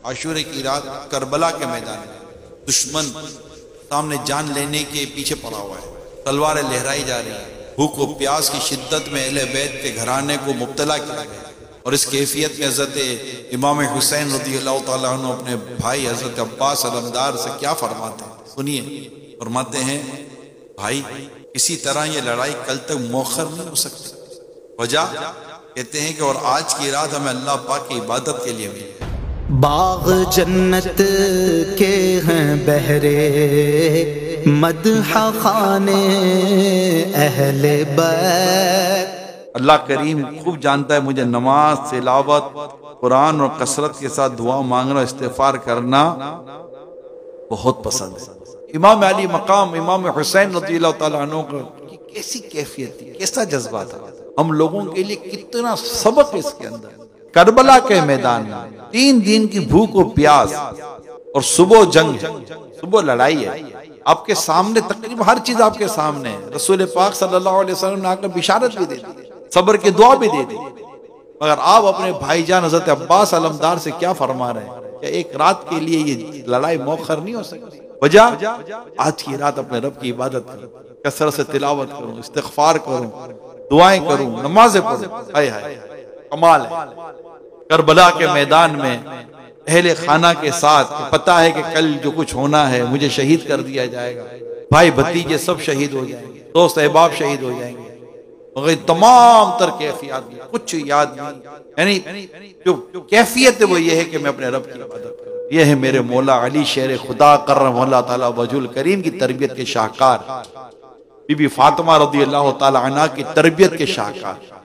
आशूरे की रात करबला के मैदान में दुश्मन सामने जान लेने के पीछे पड़ा हुआ है, तलवारें लहराई जा रही हैं, भूख व प्यास की शिद्दत में अहले बैत के घराने को मुब्तला किया गया। और इस कैफियत में हज़रत इमाम हुसैन रज़ियल्लाहु ताला अन्हु अपने भाई हज़रत अब्बास अलमदार से क्या फरमाते हैं, सुनिए। फरमाते हैं, भाई किसी तरह ये लड़ाई कल तक मौखर नहीं हो सकती। वजह कहते हैं कि और आज की रात हमें अल्लाह पाक की इबादत के लिए मिली। बाग जन्नत के हैं बहरे मदह खाने अहले बैत। अल्लाह करीम खूब जानता है मुझे नमाज, तिलावत, कुरान और कसरत के साथ दुआ मांगना, इस्तिग़फ़ार करना बहुत पसंद है। इमाम अली मकाम इमाम हुसैन रज़ियल्लाहु ताला अन्हु की कैसी कैफियत थी, कैसा जज्बा था, हम लोगों के लिए कितना सबक है इसके अंदर। करबला के मैदान में 3 दिन की भूख और प्यास और सुबह जंग है, सुबह लड़ाई है, आपके सामने तकरीबन हर चीज आपके सामने है। रसूल पाक सल्लल्लाहु अलैहि वसल्लम ने आकर बिशारत भी दे दी, सब्र की दुआ भी दे दी, मगर आप अपने भाईजान हज़रत अब्बास अलमदार से क्या फरमा रहे हैं कि एक रात के लिए ये लड़ाई मौखर नहीं हो सकती। वजह आज की रात अपने रब की इबादत करूं, कसरत से तिलावत करूं, इस्तिग़फ़ार करूं, दुआएं करूं, नमाजें पढ़ूं। हाय हाय कमाल है। करबला के मैदान में अहले खाना के साथ पता है कि कल जो कुछ होना है मुझे शहीद कर दिया जाएगा, भाई भतीजे सब शहीद हो जाएंगे, दोस्त अहबाब शहीद हो जाएंगे, मगर तमाम तर कैफियत कुछ याद नहीं, यानी जो कैफियत है वो ये है कि मैं अपने रब की इबादत करूं। ये है मेरे मौला अली शेर खुदा करमहुल्लाह ताला वजहुल करीम की तरबियत के शाहकार, बीबी फातिमा रज़ियल्लाहु ताला अन्हा की तरबियत के शाहकार।